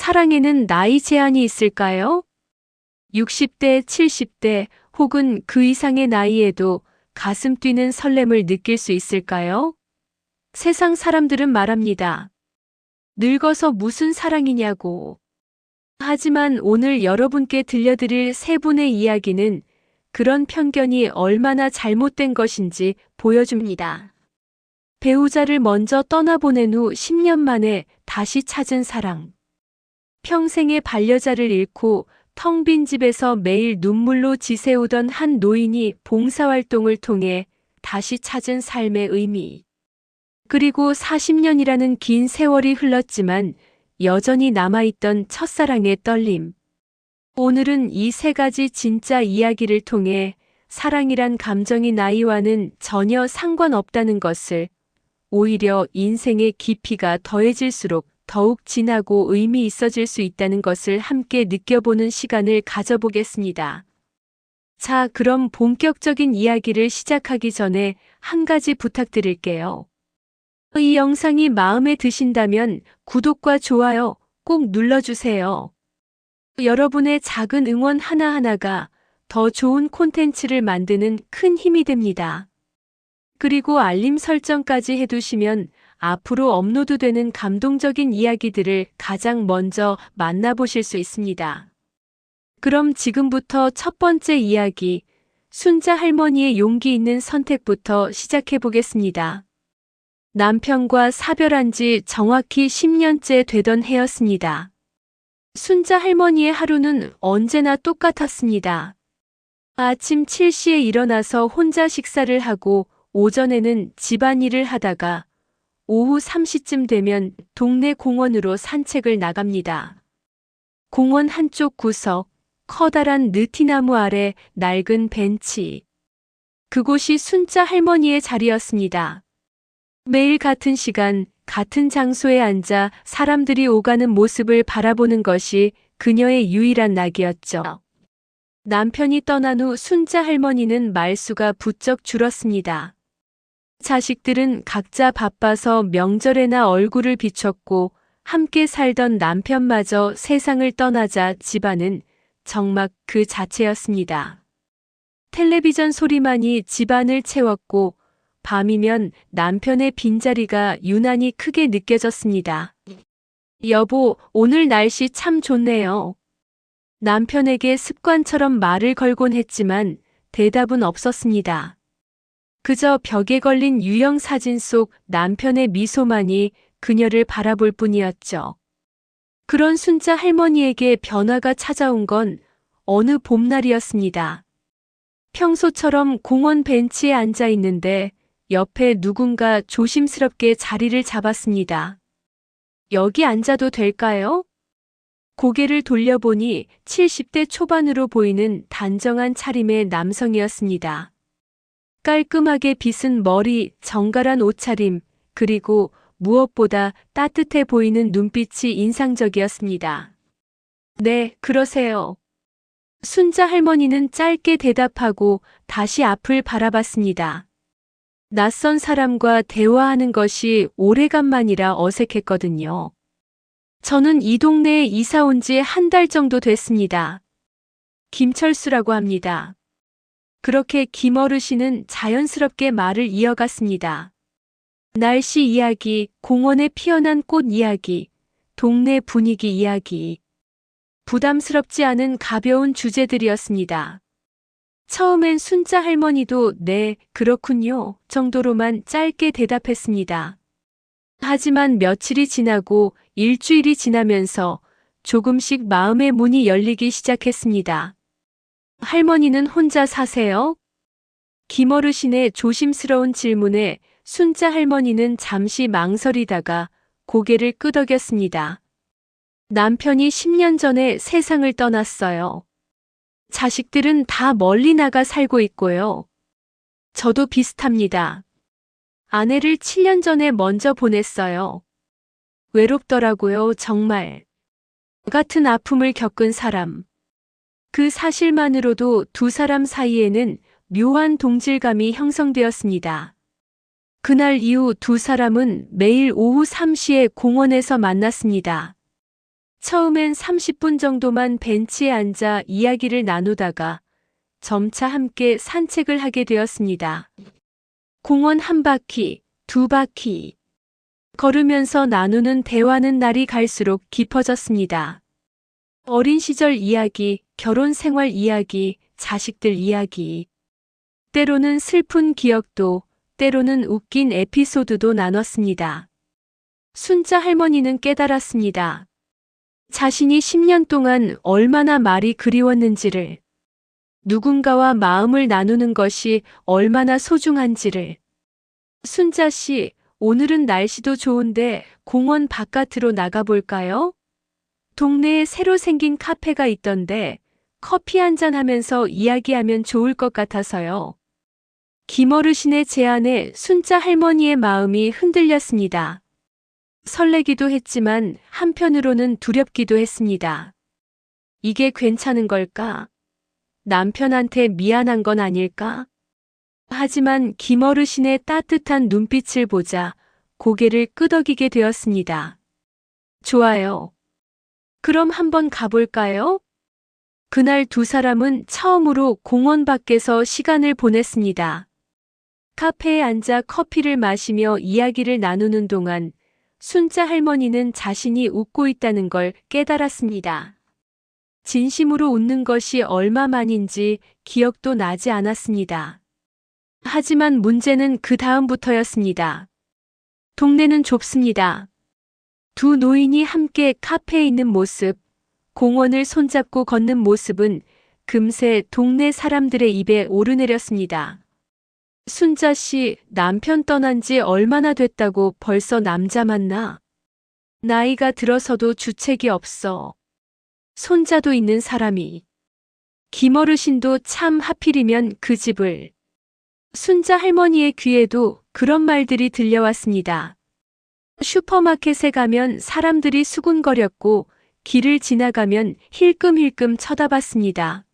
사랑에는 나이 제한이 있을까요? 60대, 70대 혹은 그 이상의 나이에도 가슴 뛰는 설렘을 느낄 수 있을까요? 세상 사람들은 말합니다. 늙어서 무슨 사랑이냐고. 하지만 오늘 여러분께 들려드릴 세 분의 이야기는 그런 편견이 얼마나 잘못된 것인지 보여줍니다. 배우자를 먼저 떠나보낸 후 10년 만에 다시 찾은 사랑. 평생의 반려자를 잃고 텅 빈 집에서 매일 눈물로 지새우던 한 노인이 봉사활동을 통해 다시 찾은 삶의 의미. 그리고 40년이라는 긴 세월이 흘렀지만 여전히 남아있던 첫사랑의 떨림. 오늘은 이 세 가지 진짜 이야기를 통해 사랑이란 감정이 나이와는 전혀 상관없다는 것을, 오히려 인생의 깊이가 더해질수록 더욱 진하고 의미 있어질 수 있다는 것을 함께 느껴보는 시간을 가져보겠습니다. 자, 그럼 본격적인 이야기를 시작하기 전에 한 가지 부탁드릴게요. 이 영상이 마음에 드신다면 구독과 좋아요 꼭 눌러주세요. 여러분의 작은 응원 하나하나가 더 좋은 콘텐츠를 만드는 큰 힘이 됩니다. 그리고 알림 설정까지 해두시면 앞으로 업로드되는 감동적인 이야기들을 가장 먼저 만나보실 수 있습니다. 그럼 지금부터 첫 번째 이야기, 순자 할머니의 용기 있는 선택부터 시작해 보겠습니다. 남편과 사별한 지 정확히 10년째 되던 해였습니다. 순자 할머니의 하루는 언제나 똑같았습니다. 아침 7시에 일어나서 혼자 식사를 하고 오전에는 집안일을 하다가 오후 3시쯤 되면 동네 공원으로 산책을 나갑니다. 공원 한쪽 구석, 커다란 느티나무 아래 낡은 벤치. 그곳이 순자 할머니의 자리였습니다. 매일 같은 시간, 같은 장소에 앉아 사람들이 오가는 모습을 바라보는 것이 그녀의 유일한 낙이었죠. 남편이 떠난 후 순자 할머니는 말수가 부쩍 줄었습니다. 자식들은 각자 바빠서 명절에나 얼굴을 비췄고 함께 살던 남편마저 세상을 떠나자 집안은 정막 그 자체였습니다. 텔레비전 소리만이 집안을 채웠고 밤이면 남편의 빈자리가 유난히 크게 느껴졌습니다. 여보, 오늘 날씨 참 좋네요. 남편에게 습관처럼 말을 걸곤 했지만 대답은 없었습니다. 그저 벽에 걸린 유형 사진 속 남편의 미소만이 그녀를 바라볼 뿐이었죠. 그런 순자 할머니에게 변화가 찾아온 건 어느 봄날이었습니다. 평소처럼 공원 벤치에 앉아 있는데 옆에 누군가 조심스럽게 자리를 잡았습니다. 여기 앉아도 될까요? 고개를 돌려보니 70대 초반으로 보이는 단정한 차림의 남성이었습니다. 깔끔하게 빗은 머리, 정갈한 옷차림, 그리고 무엇보다 따뜻해 보이는 눈빛이 인상적이었습니다. 네, 그러세요. 순자 할머니는 짧게 대답하고 다시 앞을 바라봤습니다. 낯선 사람과 대화하는 것이 오래간만이라 어색했거든요. 저는 이 동네에 이사 온 지 한 달 정도 됐습니다. 김철수라고 합니다. 그렇게 김어르신은 자연스럽게 말을 이어갔습니다. 날씨 이야기, 공원에 피어난 꽃 이야기, 동네 분위기 이야기. 부담스럽지 않은 가벼운 주제들이었습니다. 처음엔 순자 할머니도 네, 그렇군요 정도로만 짧게 대답했습니다. 하지만 며칠이 지나고 일주일이 지나면서 조금씩 마음의 문이 열리기 시작했습니다. 할머니는 혼자 사세요? 김어르신의 조심스러운 질문에 순자 할머니는 잠시 망설이다가 고개를 끄덕였습니다. 남편이 10년 전에 세상을 떠났어요. 자식들은 다 멀리 나가 살고 있고요. 저도 비슷합니다. 아내를 7년 전에 먼저 보냈어요. 외롭더라고요, 정말. 같은 아픔을 겪은 사람. 그 사실만으로도 두 사람 사이에는 묘한 동질감이 형성되었습니다. 그날 이후 두 사람은 매일 오후 3시에 공원에서 만났습니다. 처음엔 30분 정도만 벤치에 앉아 이야기를 나누다가 점차 함께 산책을 하게 되었습니다. 공원 한 바퀴, 두 바퀴. 걸으면서 나누는 대화는 날이 갈수록 깊어졌습니다. 어린 시절 이야기, 결혼 생활 이야기, 자식들 이야기. 때로는 슬픈 기억도, 때로는 웃긴 에피소드도 나눴습니다. 순자 할머니는 깨달았습니다. 자신이 10년 동안 얼마나 말이 그리웠는지를, 누군가와 마음을 나누는 것이 얼마나 소중한지를. 순자 씨, 오늘은 날씨도 좋은데 공원 바깥으로 나가볼까요? 동네에 새로 생긴 카페가 있던데 커피 한잔 하면서 이야기하면 좋을 것 같아서요. 김어르신의 제안에 순자 할머니의 마음이 흔들렸습니다. 설레기도 했지만 한편으로는 두렵기도 했습니다. 이게 괜찮은 걸까? 남편한테 미안한 건 아닐까? 하지만 김어르신의 따뜻한 눈빛을 보자 고개를 끄덕이게 되었습니다. 좋아요. 그럼 한번 가볼까요? 그날 두 사람은 처음으로 공원 밖에서 시간을 보냈습니다. 카페에 앉아 커피를 마시며 이야기를 나누는 동안 순자 할머니는 자신이 웃고 있다는 걸 깨달았습니다. 진심으로 웃는 것이 얼마만인지 기억도 나지 않았습니다. 하지만 문제는 그 다음부터였습니다. 동네는 좁습니다. 두 노인이 함께 카페에 있는 모습, 공원을 손잡고 걷는 모습은 금세 동네 사람들의 입에 오르내렸습니다. 순자 씨, 남편 떠난 지 얼마나 됐다고 벌써 남자 만나? 나이가 들어서도 주책이 없어. 손자도 있는 사람이. 김어르신도 참 하필이면 그 집을. 순자 할머니의 귀에도 그런 말들이 들려왔습니다. 슈퍼마켓에 가면 사람들이 수군거렸고 길을 지나가면 힐끔힐끔 쳐다봤습니다.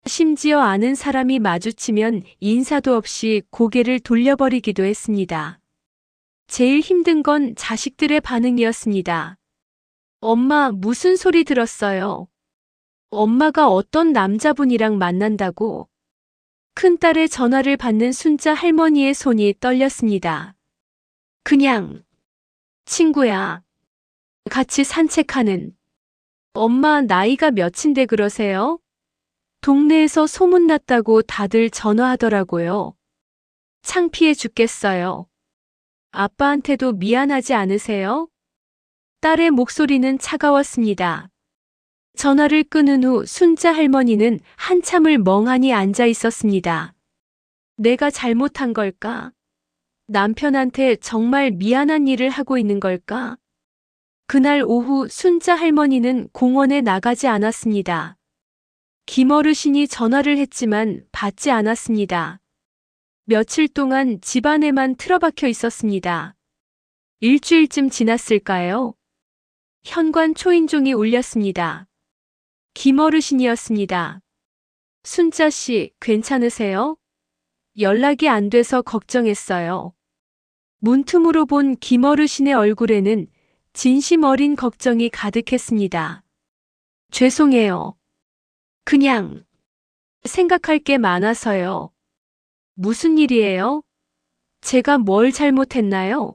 심지어 아는 사람이 마주치면 인사도 없이 고개를 돌려버리기도 했습니다. 제일 힘든 건 자식들의 반응이었습니다. 엄마, 무슨 소리 들었어요? 엄마가 어떤 남자분이랑 만난다고? 큰딸의 전화를 받는 순자 할머니의 손이 떨렸습니다. 그냥 친구야. 같이 산책하는. 엄마 나이가 몇인데 그러세요? 동네에서 소문났다고 다들 전화하더라고요. 창피해 죽겠어요. 아빠한테도 미안하지 않으세요? 딸의 목소리는 차가웠습니다. 전화를 끊은 후 순자 할머니는 한참을 멍하니 앉아 있었습니다. 내가 잘못한 걸까? 남편한테 정말 미안한 일을 하고 있는 걸까? 그날 오후 순자 할머니는 공원에 나가지 않았습니다. 김어르신이 전화를 했지만 받지 않았습니다. 며칠 동안 집안에만 틀어박혀 있었습니다. 일주일쯤 지났을까요? 현관 초인종이 울렸습니다. 김어르신이었습니다. 순자 씨, 괜찮으세요? 연락이 안 돼서 걱정했어요. 문틈으로 본 김어르신의 얼굴에는 진심 어린 걱정이 가득했습니다. 죄송해요. 그냥 생각할 게 많아서요. 무슨 일이에요? 제가 뭘 잘못했나요?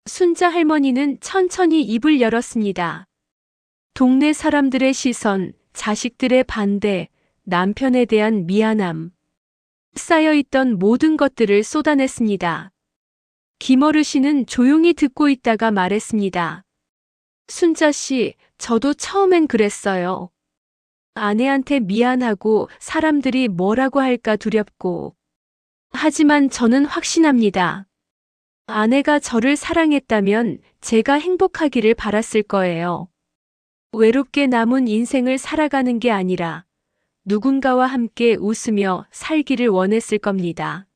순자 할머니는 천천히 입을 열었습니다. 동네 사람들의 시선, 자식들의 반대, 남편에 대한 미안함. 쌓여있던 모든 것들을 쏟아냈습니다. 김어르신은 조용히 듣고 있다가 말했습니다. 순자 씨, 저도 처음엔 그랬어요. 아내한테 미안하고 사람들이 뭐라고 할까 두렵고. 하지만 저는 확신합니다. 아내가 저를 사랑했다면 제가 행복하기를 바랐을 거예요. 외롭게 남은 인생을 살아가는 게 아니라 누군가와 함께 웃으며 살기를 원했을 겁니다.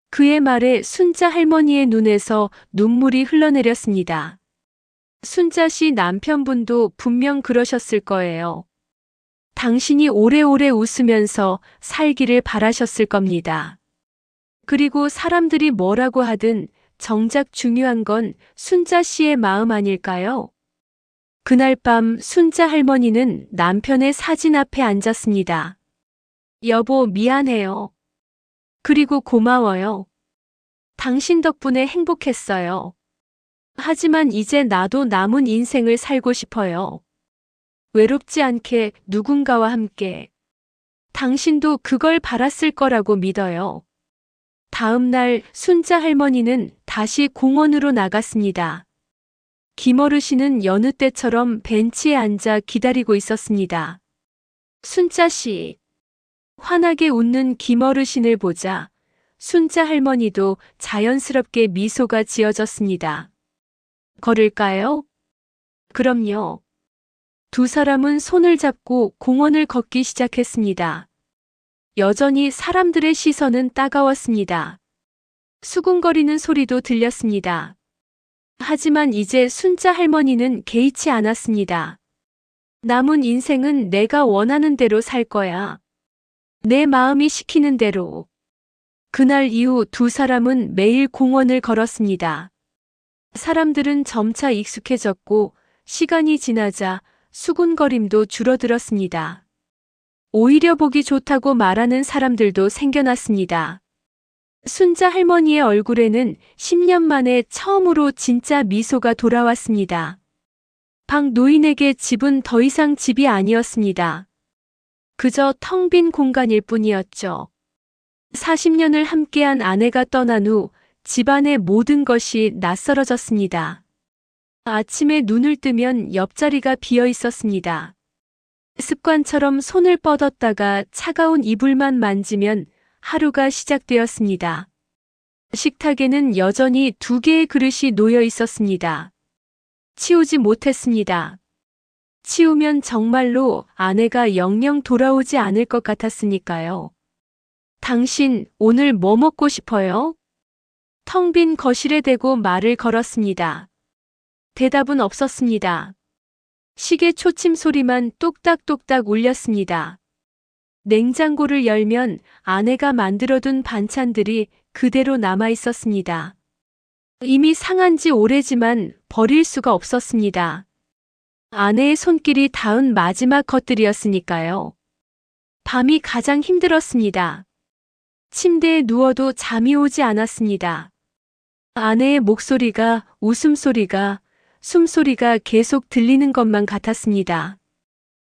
그의 말에 순자 할머니의 눈에서 눈물이 흘러내렸습니다. 순자 씨 남편분도 분명 그러셨을 거예요. 당신이 오래오래 웃으면서 살기를 바라셨을 겁니다. 그리고 사람들이 뭐라고 하든 정작 중요한 건 순자 씨의 마음 아닐까요? 그날 밤 순자 할머니는 남편의 사진 앞에 앉았습니다. 여보, 미안해요. 그리고 고마워요. 당신 덕분에 행복했어요. 하지만 이제 나도 남은 인생을 살고 싶어요. 외롭지 않게 누군가와 함께. 당신도 그걸 바랐을 거라고 믿어요. 다음 날 순자 할머니는 다시 공원으로 나갔습니다. 김어르신은 여느 때처럼 벤치에 앉아 기다리고 있었습니다. 순자 씨. 환하게 웃는 김어르신을 보자 순자 할머니도 자연스럽게 미소가 지어졌습니다. 걸을까요? 그럼요. 두 사람은 손을 잡고 공원을 걷기 시작했습니다. 여전히 사람들의 시선은 따가웠습니다. 수군거리는 소리도 들렸습니다. 하지만 이제 순자 할머니는 개의치 않았습니다. 남은 인생은 내가 원하는 대로 살 거야. 내 마음이 시키는 대로. 그날 이후 두 사람은 매일 공원을 걸었습니다. 사람들은 점차 익숙해졌고 시간이 지나자 수군거림도 줄어들었습니다. 오히려 보기 좋다고 말하는 사람들도 생겨났습니다. 순자 할머니의 얼굴에는 10년 만에 처음으로 진짜 미소가 돌아왔습니다. 박 노인에게 집은 더 이상 집이 아니었습니다. 그저 텅 빈 공간일 뿐이었죠. 40년을 함께한 아내가 떠난 후 집안의 모든 것이 낯설어졌습니다. 아침에 눈을 뜨면 옆자리가 비어 있었습니다. 습관처럼 손을 뻗었다가 차가운 이불만 만지면 하루가 시작되었습니다. 식탁에는 여전히 2개의 그릇이 놓여 있었습니다. 치우지 못했습니다. 치우면 정말로 아내가 영영 돌아오지 않을 것 같았으니까요. 당신 오늘 뭐 먹고 싶어요? 텅 빈 거실에 대고 말을 걸었습니다. 대답은 없었습니다. 시계 초침 소리만 똑딱똑딱 울렸습니다. 냉장고를 열면 아내가 만들어둔 반찬들이 그대로 남아 있었습니다. 이미 상한 지 오래지만 버릴 수가 없었습니다. 아내의 손길이 닿은 마지막 것들이었으니까요. 밤이 가장 힘들었습니다. 침대에 누워도 잠이 오지 않았습니다. 아내의 목소리가, 웃음소리가, 숨소리가 계속 들리는 것만 같았습니다.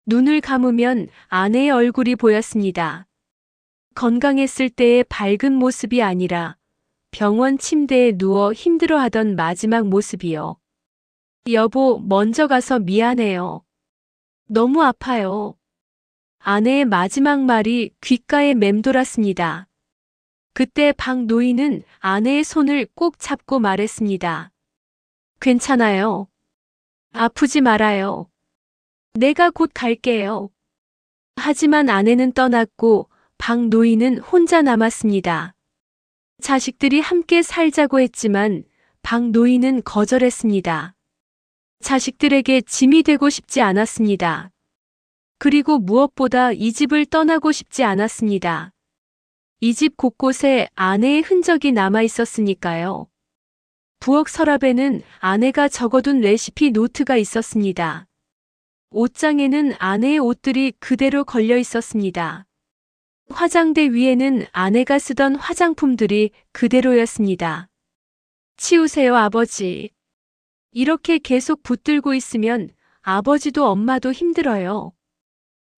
눈을 감으면 아내의 얼굴이 보였습니다. 건강했을 때의 밝은 모습이 아니라 병원 침대에 누워 힘들어하던 마지막 모습이요. 여보, 먼저 가서 미안해요. 너무 아파요. 아내의 마지막 말이 귓가에 맴돌았습니다. 그때 박 노인은 아내의 손을 꼭 잡고 말했습니다. 괜찮아요. 아프지 말아요. 내가 곧 갈게요. 하지만 아내는 떠났고 박 노인은 혼자 남았습니다. 자식들이 함께 살자고 했지만 박 노인은 거절했습니다. 자식들에게 짐이 되고 싶지 않았습니다. 그리고 무엇보다 이 집을 떠나고 싶지 않았습니다. 이 집 곳곳에 아내의 흔적이 남아 있었으니까요. 부엌 서랍에는 아내가 적어둔 레시피 노트가 있었습니다. 옷장에는 아내의 옷들이 그대로 걸려 있었습니다. 화장대 위에는 아내가 쓰던 화장품들이 그대로였습니다. 치우세요, 아버지. 이렇게 계속 붙들고 있으면 아버지도 엄마도 힘들어요.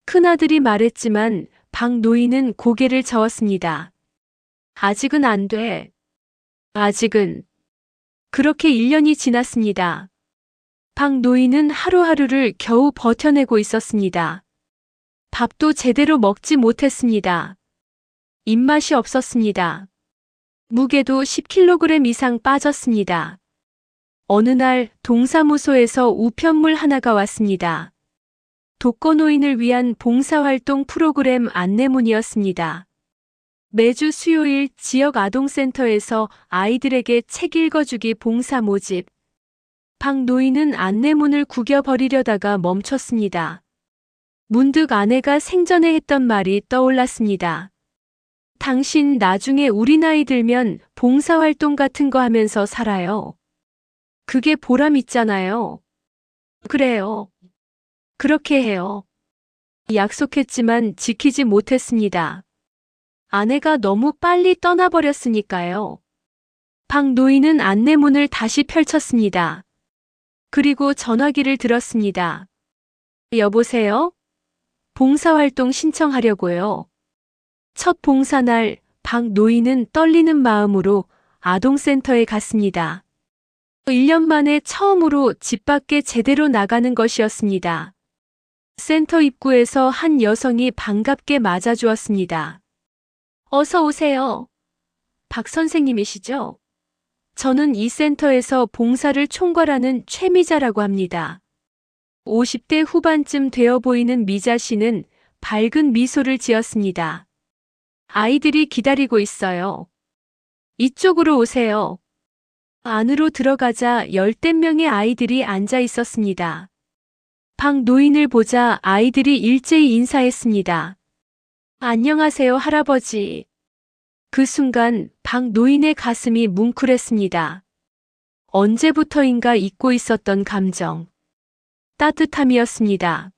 큰아들이 말했지만 박 노인은 고개를 저었습니다. 아직은 안 돼. 아직은. 그렇게 1년이 지났습니다. 박 노인은 하루하루를 겨우 버텨내고 있었습니다. 밥도 제대로 먹지 못했습니다. 입맛이 없었습니다. 무게도 10kg 이상 빠졌습니다. 어느 날 동사무소에서 우편물 하나가 왔습니다. 독거노인을 위한 봉사활동 프로그램 안내문이었습니다. 매주 수요일 지역 아동센터에서 아이들에게 책 읽어주기 봉사 모집. 박 노인은 안내문을 구겨버리려다가 멈췄습니다. 문득 아내가 생전에 했던 말이 떠올랐습니다. 당신 나중에 우리 나이 들면 봉사활동 같은 거 하면서 살아요. 그게 보람 있잖아요. 그래요. 그렇게 해요. 약속했지만 지키지 못했습니다. 아내가 너무 빨리 떠나버렸으니까요. 박 노인은 안내문을 다시 펼쳤습니다. 그리고 전화기를 들었습니다. 여보세요? 봉사활동 신청하려고요. 첫 봉사날 박 노인은 떨리는 마음으로 아동센터에 갔습니다. 1년 만에 처음으로 집 밖에 제대로 나가는 것이었습니다. 센터 입구에서 한 여성이 반갑게 맞아주었습니다. 어서 오세요. 박 선생님이시죠? 저는 이 센터에서 봉사를 총괄하는 최미자라고 합니다. 50대 후반쯤 되어 보이는 미자 씨는 밝은 미소를 지었습니다. 아이들이 기다리고 있어요. 이쪽으로 오세요. 안으로 들어가자 열댓 명의 아이들이 앉아 있었습니다. 박 노인을 보자 아이들이 일제히 인사했습니다. 안녕하세요, 할아버지. 그 순간 박 노인의 가슴이 뭉클했습니다. 언제부터인가 잊고 있었던 감정. 따뜻함이었습니다.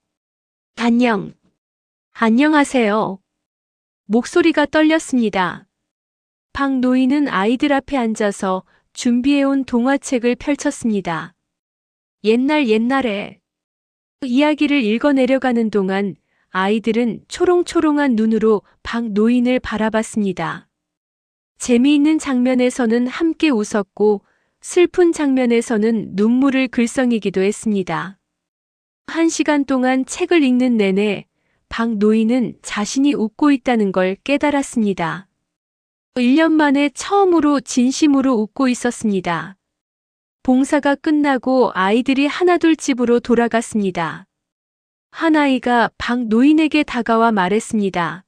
안녕하세요. 목소리가 떨렸습니다. 박 노인은 아이들 앞에 앉아서 준비해온 동화책을 펼쳤습니다. 옛날에 이야기를 읽어내려가는 동안 아이들은 초롱초롱한 눈으로 박 노인을 바라봤습니다. 재미있는 장면에서는 함께 웃었고 슬픈 장면에서는 눈물을 글썽이기도 했습니다. 1시간 동안 책을 읽는 내내 박 노인은 자신이 웃고 있다는 걸 깨달았습니다. 1년 만에 처음으로 진심으로 웃고 있었습니다. 봉사가 끝나고 아이들이 하나둘 집으로 돌아갔습니다. 한 아이가 박 노인에게 다가와 말했습니다.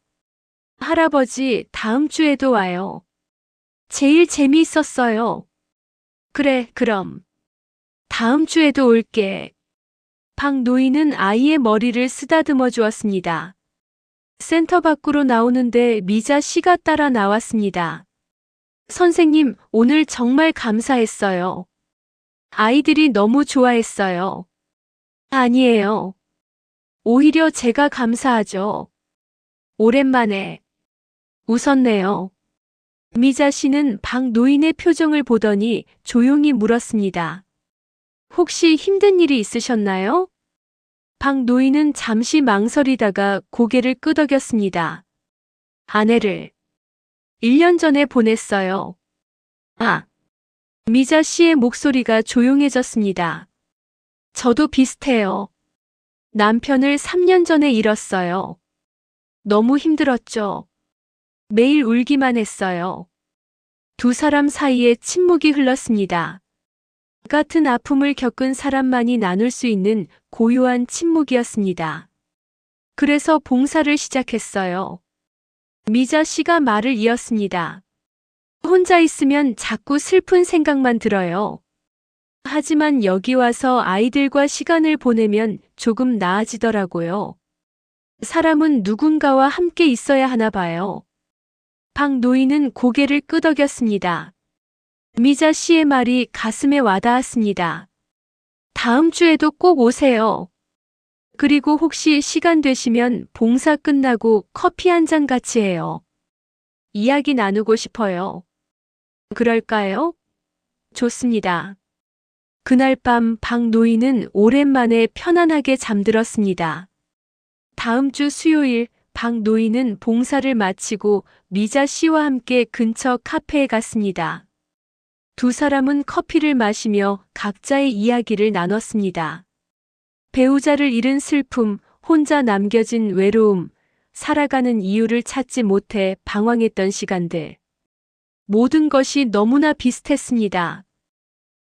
할아버지, 다음 주에도 와요. 제일 재미있었어요. 그래, 그럼. 다음 주에도 올게. 박 노인은 아이의 머리를 쓰다듬어 주었습니다. 센터 밖으로 나오는데 미자 씨가 따라 나왔습니다. 선생님, 오늘 정말 감사했어요. 아이들이 너무 좋아했어요. 아니에요. 오히려 제가 감사하죠. 오랜만에 웃었네요. 미자 씨는 박 노인의 표정을 보더니 조용히 물었습니다. 혹시 힘든 일이 있으셨나요? 박 노인은 잠시 망설이다가 고개를 끄덕였습니다. 아내를 1년 전에 보냈어요. 아, 미자 씨의 목소리가 조용해졌습니다. 저도 비슷해요. 남편을 3년 전에 잃었어요. 너무 힘들었죠. 매일 울기만 했어요. 두 사람 사이에 침묵이 흘렀습니다. 같은 아픔을 겪은 사람만이 나눌 수 있는 고요한 침묵이었습니다. 그래서 봉사를 시작했어요. 미자 씨가 말을 이었습니다. 혼자 있으면 자꾸 슬픈 생각만 들어요. 하지만 여기 와서 아이들과 시간을 보내면 조금 나아지더라고요. 사람은 누군가와 함께 있어야 하나 봐요. 박 노인은 고개를 끄덕였습니다. 미자 씨의 말이 가슴에 와닿았습니다. 다음 주에도 꼭 오세요. 그리고 혹시 시간 되시면 봉사 끝나고 커피 한 잔 같이 해요. 이야기 나누고 싶어요. 그럴까요? 좋습니다. 그날 밤 박 노인은 오랜만에 편안하게 잠들었습니다. 다음 주 수요일 박 노인은 봉사를 마치고 미자 씨와 함께 근처 카페에 갔습니다. 두 사람은 커피를 마시며 각자의 이야기를 나눴습니다. 배우자를 잃은 슬픔, 혼자 남겨진 외로움, 살아가는 이유를 찾지 못해 방황했던 시간들. 모든 것이 너무나 비슷했습니다.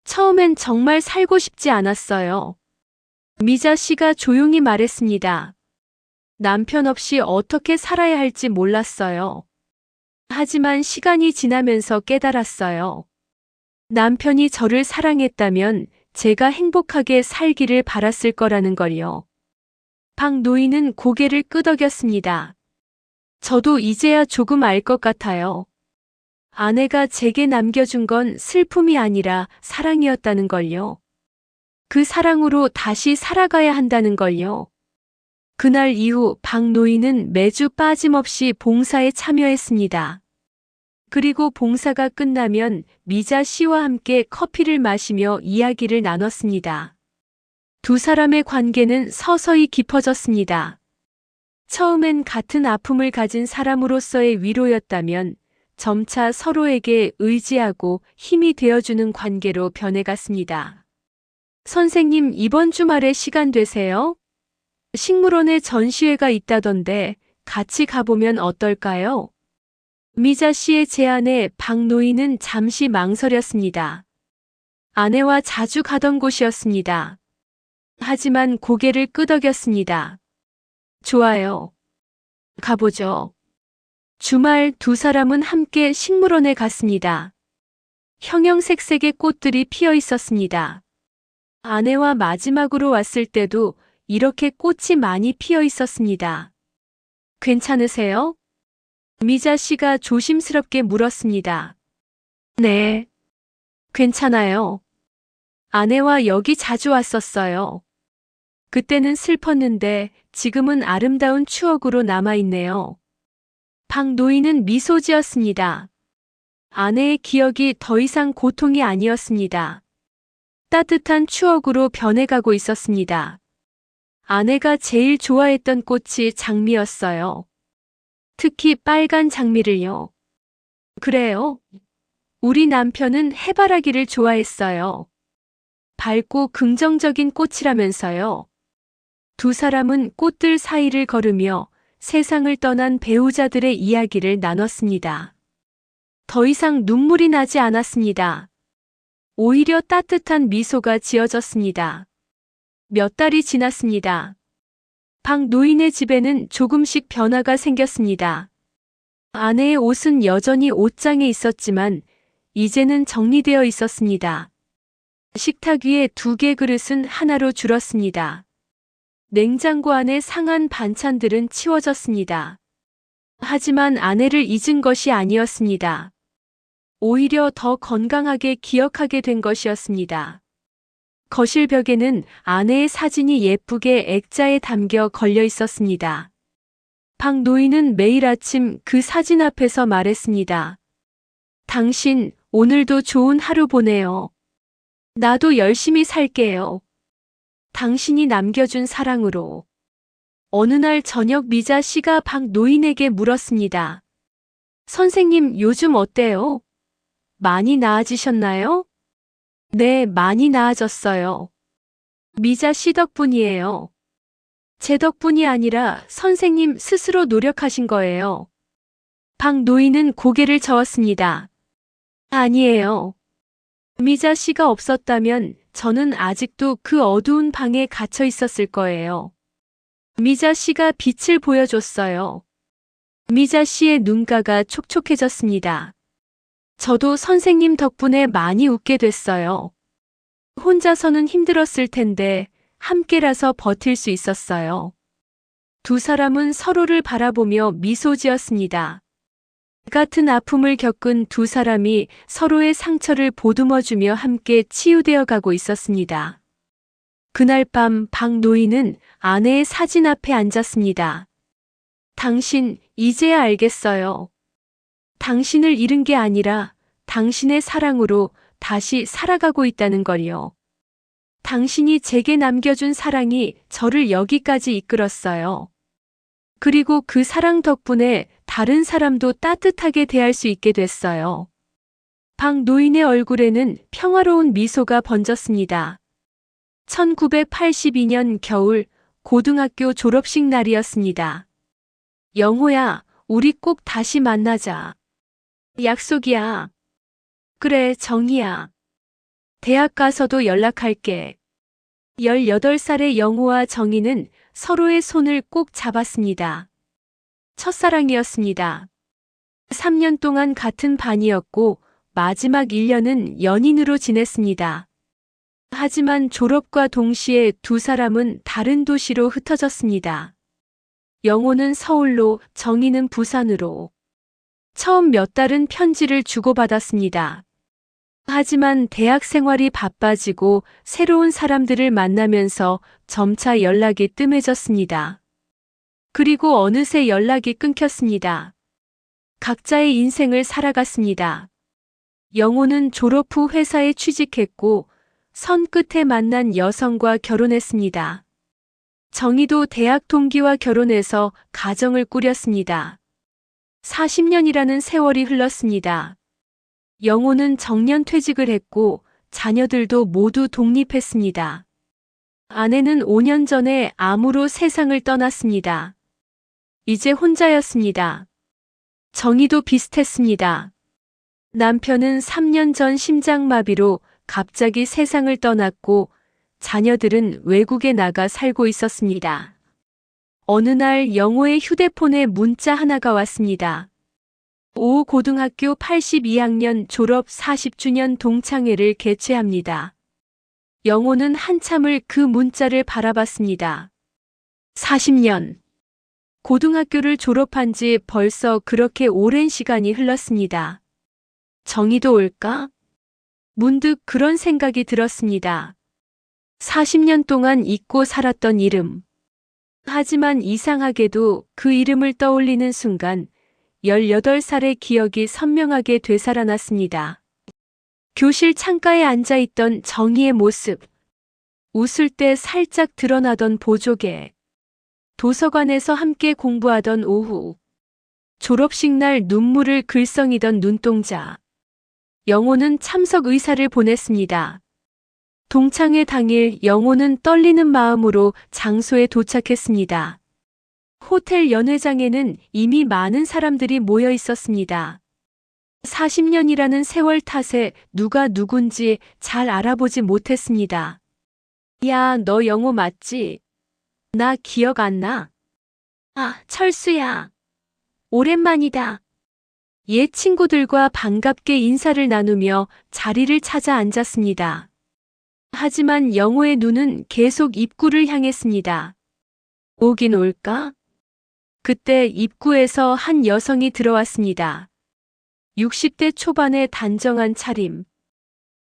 처음엔 정말 살고 싶지 않았어요. 미자 씨가 조용히 말했습니다. 남편 없이 어떻게 살아야 할지 몰랐어요. 하지만 시간이 지나면서 깨달았어요. 남편이 저를 사랑했다면 제가 행복하게 살기를 바랐을 거라는 걸요. 박 노인은 고개를 끄덕였습니다. 저도 이제야 조금 알 것 같아요. 아내가 제게 남겨준 건 슬픔이 아니라 사랑이었다는 걸요. 그 사랑으로 다시 살아가야 한다는 걸요. 그날 이후 박노인은 매주 빠짐없이 봉사에 참여했습니다. 그리고 봉사가 끝나면 미자 씨와 함께 커피를 마시며 이야기를 나눴습니다. 두 사람의 관계는 서서히 깊어졌습니다. 처음엔 같은 아픔을 가진 사람으로서의 위로였다면 점차 서로에게 의지하고 힘이 되어주는 관계로 변해갔습니다. 선생님, 이번 주말에 시간 되세요? 식물원에 전시회가 있다던데 같이 가보면 어떨까요? 미자 씨의 제안에 박노인은 잠시 망설였습니다. 아내와 자주 가던 곳이었습니다. 하지만 고개를 끄덕였습니다. 좋아요. 가보죠. 주말 두 사람은 함께 식물원에 갔습니다. 형형색색의 꽃들이 피어 있었습니다. 아내와 마지막으로 왔을 때도 이렇게 꽃이 많이 피어 있었습니다. 괜찮으세요? 미자 씨가 조심스럽게 물었습니다. 네. 괜찮아요. 아내와 여기 자주 왔었어요. 그때는 슬펐는데 지금은 아름다운 추억으로 남아있네요. 박노인은 미소 지었습니다. 아내의 기억이 더 이상 고통이 아니었습니다. 따뜻한 추억으로 변해가고 있었습니다. 아내가 제일 좋아했던 꽃이 장미였어요. 특히 빨간 장미를요. 그래요. 우리 남편은 해바라기를 좋아했어요. 밝고 긍정적인 꽃이라면서요. 두 사람은 꽃들 사이를 걸으며 세상을 떠난 배우자들의 이야기를 나눴습니다. 더 이상 눈물이 나지 않았습니다. 오히려 따뜻한 미소가 지어졌습니다. 몇 달이 지났습니다. 박노인의 집에는 조금씩 변화가 생겼습니다. 아내의 옷은 여전히 옷장에 있었지만 이제는 정리되어 있었습니다. 식탁 위에 2개 그릇은 하나로 줄었습니다. 냉장고 안에 상한 반찬들은 치워졌습니다. 하지만 아내를 잊은 것이 아니었습니다. 오히려 더 건강하게 기억하게 된 것이었습니다. 거실 벽에는 아내의 사진이 예쁘게 액자에 담겨 걸려 있었습니다. 박노인은 매일 아침 그 사진 앞에서 말했습니다. 당신, 오늘도 좋은 하루 보내요. 나도 열심히 살게요. 당신이 남겨준 사랑으로. 어느 날 저녁 미자 씨가 박노인에게 물었습니다. 선생님, 요즘 어때요? 많이 나아지셨나요? 네, 많이 나아졌어요. 미자 씨 덕분이에요. 제 덕분이 아니라 선생님 스스로 노력하신 거예요. 박노인은 고개를 저었습니다. 아니에요. 미자 씨가 없었다면 저는 아직도 그 어두운 방에 갇혀 있었을 거예요. 미자 씨가 빛을 보여줬어요. 미자 씨의 눈가가 촉촉해졌습니다. 저도 선생님 덕분에 많이 웃게 됐어요. 혼자서는 힘들었을 텐데 함께라서 버틸 수 있었어요. 두 사람은 서로를 바라보며 미소 지었습니다. 같은 아픔을 겪은 두 사람이 서로의 상처를 보듬어주며 함께 치유되어 가고 있었습니다. 그날 밤 박노인은 아내의 사진 앞에 앉았습니다. 당신, 이제야 알겠어요. 당신을 잃은 게 아니라 당신의 사랑으로 다시 살아가고 있다는 걸요. 당신이 제게 남겨준 사랑이 저를 여기까지 이끌었어요. 그리고 그 사랑 덕분에 다른 사람도 따뜻하게 대할 수 있게 됐어요. 박노인의 얼굴에는 평화로운 미소가 번졌습니다. 1982년 겨울 고등학교 졸업식 날이었습니다. 영호야, 우리 꼭 다시 만나자. 약속이야. 그래, 정희야. 대학 가서도 연락할게. 18살의 영호와 정희는 서로의 손을 꼭 잡았습니다. 첫사랑이었습니다. 3년 동안 같은 반이었고 마지막 1년은 연인으로 지냈습니다. 하지만 졸업과 동시에 두 사람은 다른 도시로 흩어졌습니다. 영호는 서울로, 정희는 부산으로. 처음 몇 달은 편지를 주고받았습니다. 하지만 대학 생활이 바빠지고 새로운 사람들을 만나면서 점차 연락이 뜸해졌습니다. 그리고 어느새 연락이 끊겼습니다. 각자의 인생을 살아갔습니다. 영호는 졸업 후 회사에 취직했고 선 끝에 만난 여성과 결혼했습니다. 정희도 대학 동기와 결혼해서 가정을 꾸렸습니다. 40년이라는 세월이 흘렀습니다. 영호는 정년 퇴직을 했고 자녀들도 모두 독립했습니다. 아내는 5년 전에 암으로 세상을 떠났습니다. 이제 혼자였습니다. 정희도 비슷했습니다. 남편은 3년 전 심장마비로 갑자기 세상을 떠났고 자녀들은 외국에 나가 살고 있었습니다. 어느 날 영호의 휴대폰에 문자 하나가 왔습니다. 오 고등학교 82학년 졸업 40주년 동창회를 개최합니다. 영호는 한참을 그 문자를 바라봤습니다. 40년. 고등학교를 졸업한 지 벌써 그렇게 오랜 시간이 흘렀습니다. 정희도 올까? 문득 그런 생각이 들었습니다. 40년 동안 잊고 살았던 이름. 하지만 이상하게도 그 이름을 떠올리는 순간 18살의 기억이 선명하게 되살아났습니다. 교실 창가에 앉아있던 정희의 모습. 웃을 때 살짝 드러나던 보조개. 도서관에서 함께 공부하던 오후. 졸업식 날 눈물을 글썽이던 눈동자. 영호는 참석 의사를 보냈습니다. 동창회 당일 영호는 떨리는 마음으로 장소에 도착했습니다. 호텔 연회장에는 이미 많은 사람들이 모여 있었습니다. 40년이라는 세월 탓에 누가 누군지 잘 알아보지 못했습니다. 야, 너 영호 맞지? 나 기억 안 나? 아, 철수야. 오랜만이다. 옛 친구들과 반갑게 인사를 나누며 자리를 찾아 앉았습니다. 하지만 영호의 눈은 계속 입구를 향했습니다. 오긴 올까? 그때 입구에서 한 여성이 들어왔습니다. 60대 초반의 단정한 차림.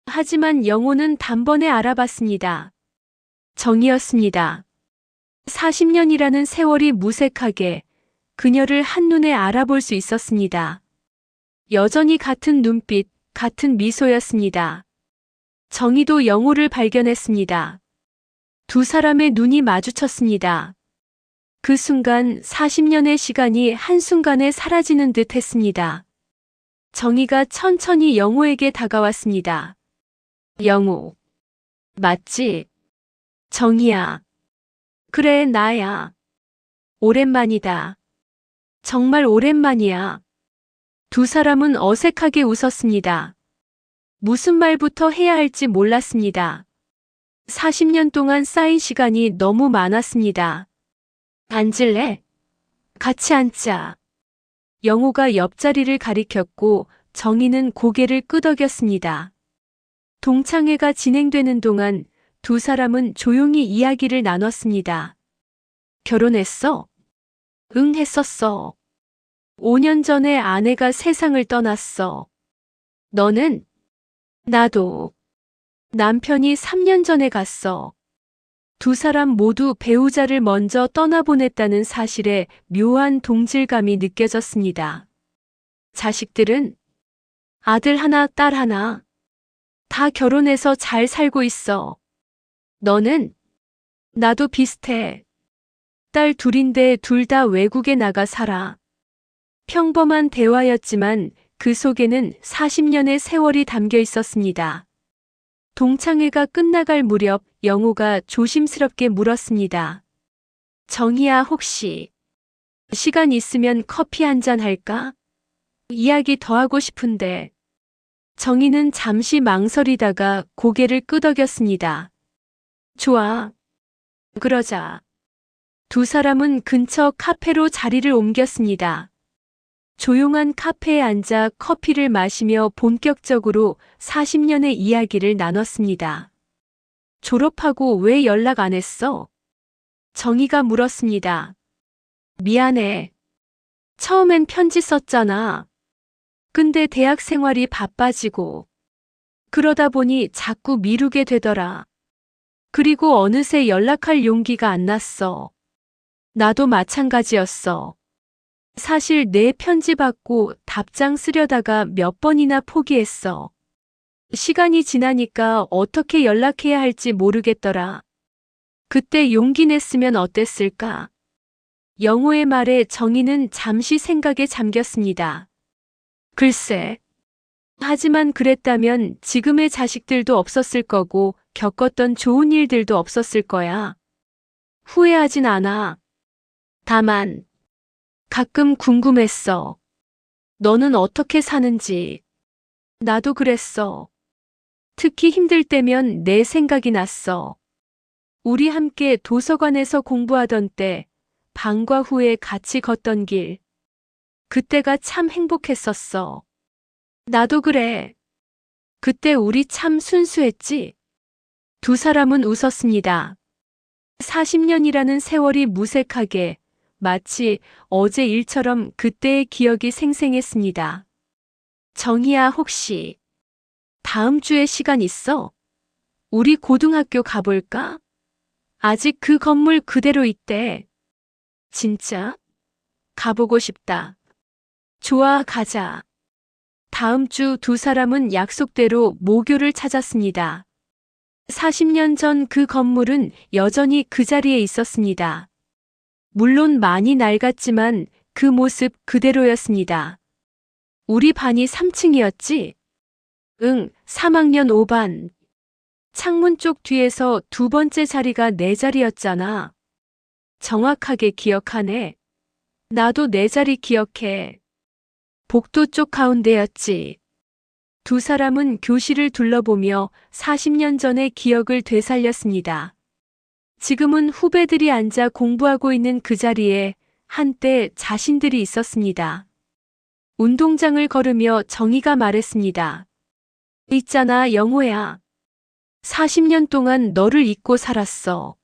하지만 영호는 단번에 알아봤습니다. 정희였습니다. 40년이라는 세월이 무색하게 그녀를 한눈에 알아볼 수 있었습니다. 여전히 같은 눈빛, 같은 미소였습니다. 정희도 영호를 발견했습니다. 두 사람의 눈이 마주쳤습니다. 그 순간 40년의 시간이 한순간에 사라지는 듯 했습니다. 정희가 천천히 영호에게 다가왔습니다. 영호. 맞지? 정희야. 그래, 나야. 오랜만이다. 정말 오랜만이야. 두 사람은 어색하게 웃었습니다. 무슨 말부터 해야 할지 몰랐습니다. 40년 동안 쌓인 시간이 너무 많았습니다. 앉을래? 같이 앉자. 영호가 옆자리를 가리켰고 정희는 고개를 끄덕였습니다. 동창회가 진행되는 동안 두 사람은 조용히 이야기를 나눴습니다. 결혼했어? 응, 했었어. 5년 전에 아내가 세상을 떠났어. 너는? 나도. 남편이 3년 전에 갔어. 두 사람 모두 배우자를 먼저 떠나보냈다는 사실에 묘한 동질감이 느껴졌습니다. 자식들은? 아들 하나, 딸 하나. 다 결혼해서 잘 살고 있어. 너는? 나도 비슷해. 딸 둘인데 둘 다 외국에 나가 살아. 평범한 대화였지만 그 속에는 40년의 세월이 담겨 있었습니다. 동창회가 끝나갈 무렵 영호가 조심스럽게 물었습니다. 정희야, 혹시 시간 있으면 커피 한잔 할까? 이야기 더 하고 싶은데. 정희는 잠시 망설이다가 고개를 끄덕였습니다. 좋아. 그러자. 두 사람은 근처 카페로 자리를 옮겼습니다. 조용한 카페에 앉아 커피를 마시며 본격적으로 40년의 이야기를 나눴습니다. 졸업하고 왜 연락 안 했어? 정희가 물었습니다. 미안해. 처음엔 편지 썼잖아. 근데 대학 생활이 바빠지고. 그러다 보니 자꾸 미루게 되더라. 그리고 어느새 연락할 용기가 안 났어. 나도 마찬가지였어. 사실 내 편지 받고 답장 쓰려다가 몇 번이나 포기했어. 시간이 지나니까 어떻게 연락해야 할지 모르겠더라. 그때 용기 냈으면 어땠을까? 영호의 말에 정희는 잠시 생각에 잠겼습니다. 글쎄. 하지만 그랬다면 지금의 자식들도 없었을 거고 겪었던 좋은 일들도 없었을 거야. 후회하진 않아. 다만 가끔 궁금했어. 너는 어떻게 사는지. 나도 그랬어. 특히 힘들 때면 내 생각이 났어. 우리 함께 도서관에서 공부하던 때, 방과 후에 같이 걷던 길. 그때가 참 행복했었어. 나도 그래. 그때 우리 참 순수했지? 두 사람은 웃었습니다. 40년이라는 세월이 무색하게, 마치 어제 일처럼 그때의 기억이 생생했습니다. 정희야, 혹시 다음 주에 시간 있어? 우리 고등학교 가볼까? 아직 그 건물 그대로 있대. 진짜? 가보고 싶다. 좋아, 가자. 다음 주 두 사람은 약속대로 모교를 찾았습니다. 40년 전 그 건물은 여전히 그 자리에 있었습니다. 물론 많이 낡았지만 그 모습 그대로였습니다. 우리 반이 3층이었지? 응, 3학년 5반. 창문 쪽 뒤에서 두 번째 자리가 내 자리였잖아. 정확하게 기억하네. 나도 내 자리 기억해. 복도 쪽 가운데였지. 두 사람은 교실을 둘러보며 40년 전의 기억을 되살렸습니다. 지금은 후배들이 앉아 공부하고 있는 그 자리에 한때 자신들이 있었습니다. 운동장을 걸으며 정희가 말했습니다. 있잖아, 영호야. 40년 동안 너를 잊고 살았어.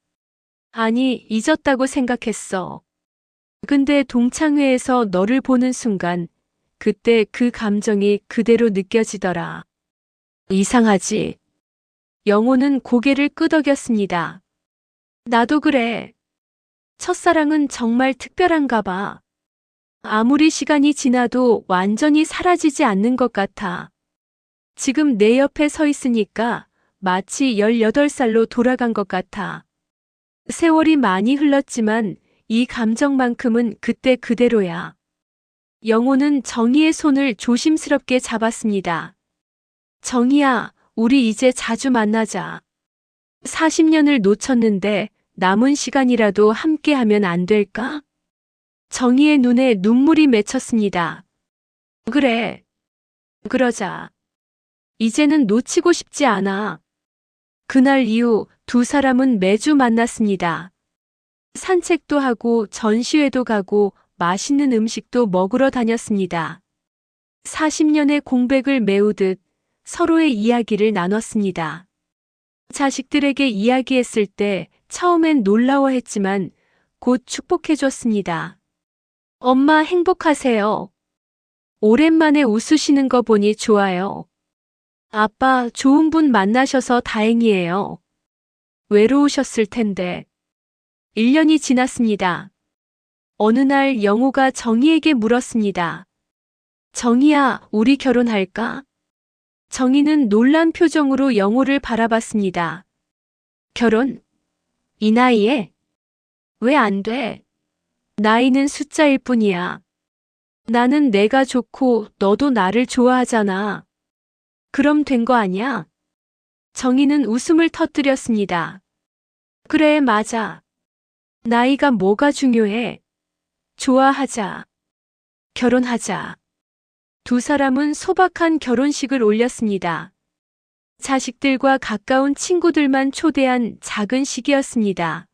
아니, 잊었다고 생각했어. 근데 동창회에서 너를 보는 순간, 그때 그 감정이 그대로 느껴지더라. 이상하지? 영호는 고개를 끄덕였습니다. 나도 그래. 첫사랑은 정말 특별한가 봐. 아무리 시간이 지나도 완전히 사라지지 않는 것 같아. 지금 내 옆에 서 있으니까 마치 18살로 돌아간 것 같아. 세월이 많이 흘렀지만 이 감정만큼은 그때 그대로야. 영호는 정희의 손을 조심스럽게 잡았습니다. 정희야, 우리 이제 자주 만나자. 40년을 놓쳤는데 남은 시간이라도 함께하면 안 될까? 정희의 눈에 눈물이 맺혔습니다. 그래. 그러자. 이제는 놓치고 싶지 않아. 그날 이후 두 사람은 매주 만났습니다. 산책도 하고 전시회도 가고 맛있는 음식도 먹으러 다녔습니다. 40년의 공백을 메우듯 서로의 이야기를 나눴습니다. 자식들에게 이야기했을 때 처음엔 놀라워했지만 곧 축복해줬습니다. 엄마 행복하세요. 오랜만에 웃으시는 거 보니 좋아요. 아빠 좋은 분 만나셔서 다행이에요. 외로우셨을 텐데. 1년이 지났습니다. 어느 날 영호가 정희에게 물었습니다. 정희야, 우리 결혼할까? 정희는 놀란 표정으로 영호를 바라봤습니다. 결혼? 이 나이에? 왜 안 돼? 나이는 숫자일 뿐이야. 나는 내가 좋고 너도 나를 좋아하잖아. 그럼 된 거 아니야? 정희는 웃음을 터뜨렸습니다. 그래, 맞아. 나이가 뭐가 중요해? 좋아하자. 결혼하자. 두 사람은 소박한 결혼식을 올렸습니다. 자식들과 가까운 친구들만 초대한 작은 식이었습니다.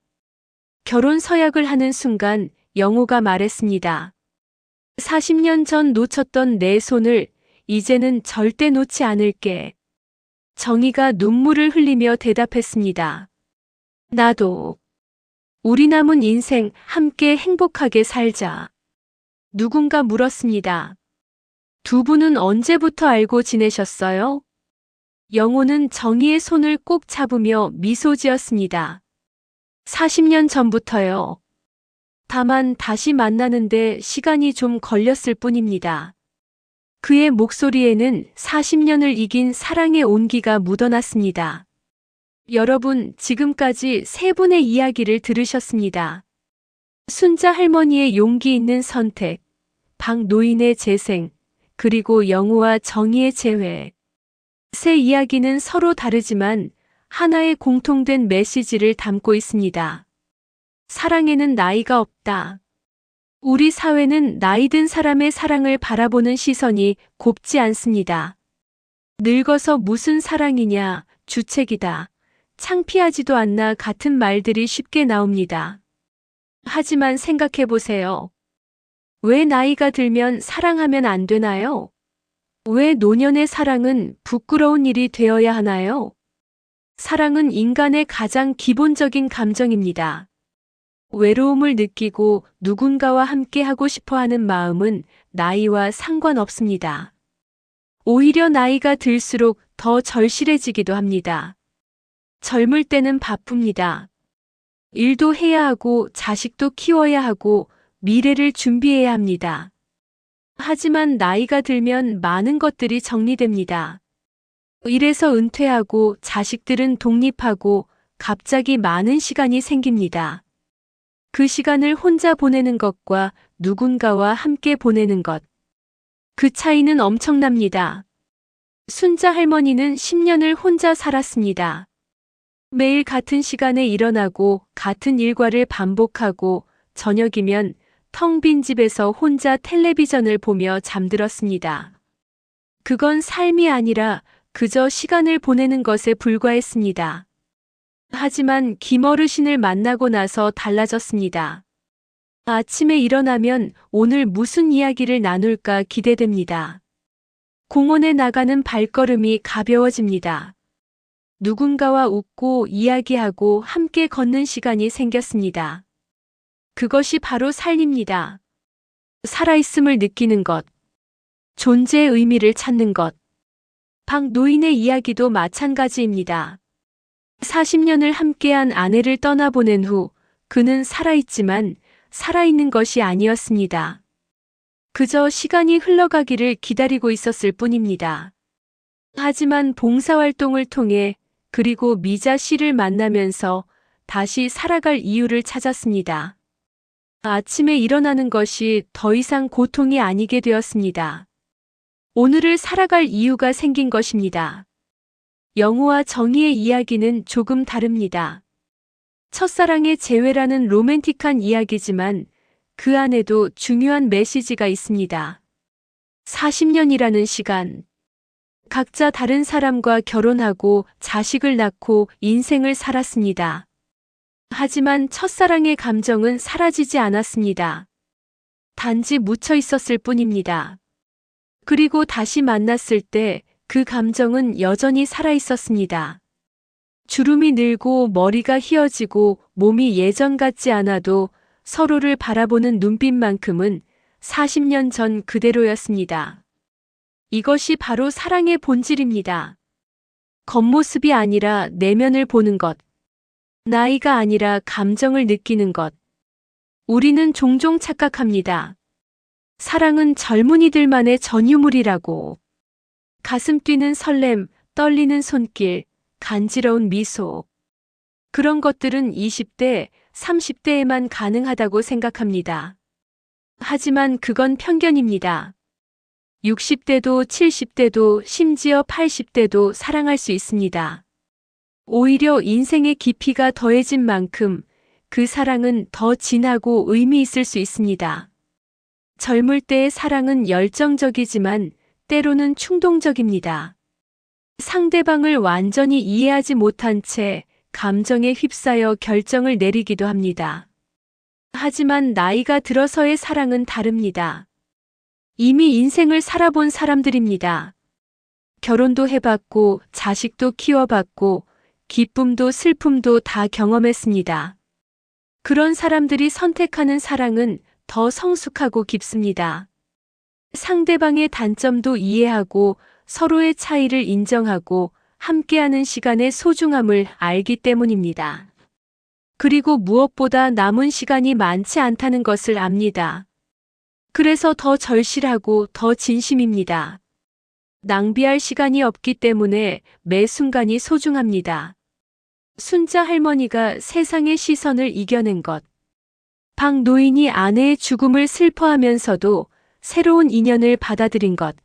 결혼 서약을 하는 순간 영호가 말했습니다. 40년 전 놓쳤던 내 손을 이제는 절대 놓지 않을게. 정희가 눈물을 흘리며 대답했습니다. 나도. 우리 남은 인생 함께 행복하게 살자. 누군가 물었습니다. 두 분은 언제부터 알고 지내셨어요? 영호는 정희의 손을 꼭 잡으며 미소 지었습니다. 40년 전부터요. 다만 다시 만나는데 시간이 좀 걸렸을 뿐입니다. 그의 목소리에는 40년을 이긴 사랑의 온기가 묻어났습니다. 여러분, 지금까지 세 분의 이야기를 들으셨습니다. 순자 할머니의 용기 있는 선택, 박 노인의 재생, 그리고 영호와 정희의 재회. 세 이야기는 서로 다르지만 하나의 공통된 메시지를 담고 있습니다. 사랑에는 나이가 없다. 우리 사회는 나이 든 사람의 사랑을 바라보는 시선이 곱지 않습니다. 늙어서 무슨 사랑이냐, 주책이다, 창피하지도 않나 같은 말들이 쉽게 나옵니다. 하지만 생각해 보세요. 왜 나이가 들면 사랑하면 안 되나요? 왜 노년의 사랑은 부끄러운 일이 되어야 하나요? 사랑은 인간의 가장 기본적인 감정입니다. 외로움을 느끼고 누군가와 함께 하고 싶어 하는 마음은 나이와 상관없습니다. 오히려 나이가 들수록 더 절실해지기도 합니다. 젊을 때는 바쁩니다. 일도 해야 하고 자식도 키워야 하고 미래를 준비해야 합니다. 하지만 나이가 들면 많은 것들이 정리됩니다. 일에서 은퇴하고 자식들은 독립하고 갑자기 많은 시간이 생깁니다. 그 시간을 혼자 보내는 것과 누군가와 함께 보내는 것. 그 차이는 엄청납니다. 순자 할머니는 10년을 혼자 살았습니다. 매일 같은 시간에 일어나고 같은 일과를 반복하고 저녁이면 텅 빈 집에서 혼자 텔레비전을 보며 잠들었습니다. 그건 삶이 아니라 그저 시간을 보내는 것에 불과했습니다. 하지만 김어르신을 만나고 나서 달라졌습니다. 아침에 일어나면 오늘 무슨 이야기를 나눌까 기대됩니다. 공원에 나가는 발걸음이 가벼워집니다. 누군가와 웃고 이야기하고 함께 걷는 시간이 생겼습니다. 그것이 바로 삶입니다. 살아있음을 느끼는 것, 존재의 의미를 찾는 것. 박 노인의 이야기도 마찬가지입니다. 40년을 함께한 아내를 떠나보낸 후 그는 살아있지만 살아있는 것이 아니었습니다. 그저 시간이 흘러가기를 기다리고 있었을 뿐입니다. 하지만 봉사활동을 통해 그리고 미자 씨를 만나면서 다시 살아갈 이유를 찾았습니다. 아침에 일어나는 것이 더 이상 고통이 아니게 되었습니다. 오늘을 살아갈 이유가 생긴 것입니다. 영호와 정희의 이야기는 조금 다릅니다. 첫사랑의 재회라는 로맨틱한 이야기지만 그 안에도 중요한 메시지가 있습니다. 40년이라는 시간. 각자 다른 사람과 결혼하고 자식을 낳고 인생을 살았습니다. 하지만 첫사랑의 감정은 사라지지 않았습니다. 단지 묻혀 있었을 뿐입니다. 그리고 다시 만났을 때 그 감정은 여전히 살아 있었습니다. 주름이 늘고 머리가 휘어지고 몸이 예전 같지 않아도 서로를 바라보는 눈빛만큼은 40년 전 그대로였습니다. 이것이 바로 사랑의 본질입니다. 겉모습이 아니라 내면을 보는 것. 나이가 아니라 감정을 느끼는 것. 우리는 종종 착각합니다. 사랑은 젊은이들만의 전유물이라고. 가슴 뛰는 설렘, 떨리는 손길, 간지러운 미소. 그런 것들은 20대, 30대에만 가능하다고 생각합니다. 하지만 그건 편견입니다. 60대도 70대도 심지어 80대도 사랑할 수 있습니다. 오히려 인생의 깊이가 더해진 만큼 그 사랑은 더 진하고 의미 있을 수 있습니다. 젊을 때의 사랑은 열정적이지만 때로는 충동적입니다. 상대방을 완전히 이해하지 못한 채 감정에 휩싸여 결정을 내리기도 합니다. 하지만 나이가 들어서의 사랑은 다릅니다. 이미 인생을 살아본 사람들입니다. 결혼도 해봤고 자식도 키워봤고 기쁨도 슬픔도 다 경험했습니다. 그런 사람들이 선택하는 사랑은 더 성숙하고 깊습니다. 상대방의 단점도 이해하고 서로의 차이를 인정하고 함께하는 시간의 소중함을 알기 때문입니다. 그리고 무엇보다 남은 시간이 많지 않다는 것을 압니다. 그래서 더 절실하고 더 진심입니다. 낭비할 시간이 없기 때문에 매 순간이 소중합니다. 순자 할머니가 세상의 시선을 이겨낸 것. 박 노인이 아내의 죽음을 슬퍼하면서도 새로운 인연을 받아들인 것.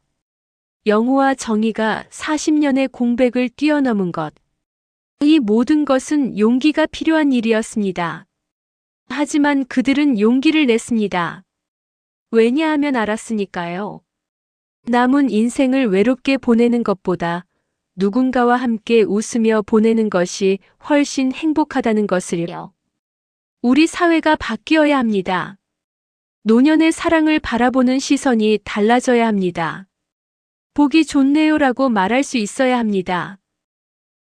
영호와 정희가 40년의 공백을 뛰어넘은 것. 이 모든 것은 용기가 필요한 일이었습니다. 하지만 그들은 용기를 냈습니다. 왜냐하면 알았으니까요. 남은 인생을 외롭게 보내는 것보다 누군가와 함께 웃으며 보내는 것이 훨씬 행복하다는 것을요. 우리 사회가 바뀌어야 합니다. 노년의 사랑을 바라보는 시선이 달라져야 합니다. 보기 좋네요라고 말할 수 있어야 합니다.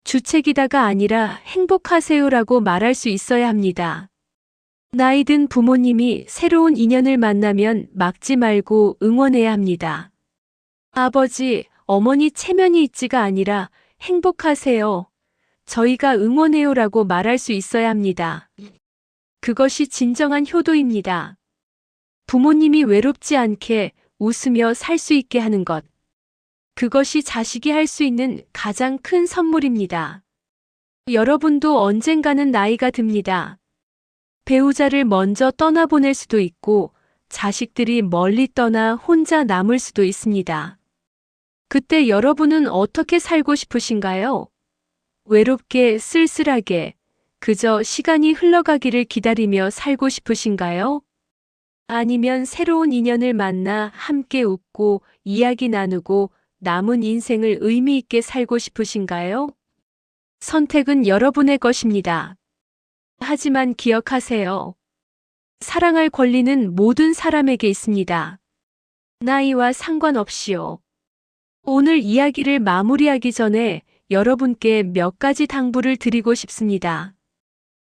주책이다가 아니라 행복하세요라고 말할 수 있어야 합니다. 나이 든 부모님이 새로운 인연을 만나면 막지 말고 응원해야 합니다. 아버지, 어머니 체면이 있지가 아니라 행복하세요. 저희가 응원해요라고 말할 수 있어야 합니다. 그것이 진정한 효도입니다. 부모님이 외롭지 않게 웃으며 살 수 있게 하는 것. 그것이 자식이 할 수 있는 가장 큰 선물입니다. 여러분도 언젠가는 나이가 듭니다. 배우자를 먼저 떠나보낼 수도 있고 자식들이 멀리 떠나 혼자 남을 수도 있습니다. 그때 여러분은 어떻게 살고 싶으신가요? 외롭게 쓸쓸하게 그저 시간이 흘러가기를 기다리며 살고 싶으신가요? 아니면 새로운 인연을 만나 함께 웃고 이야기 나누고 남은 인생을 의미 있게 살고 싶으신가요? 선택은 여러분의 것입니다. 하지만 기억하세요. 사랑할 권리는 모든 사람에게 있습니다. 나이와 상관없이요. 오늘 이야기를 마무리하기 전에 여러분께 몇 가지 당부를 드리고 싶습니다.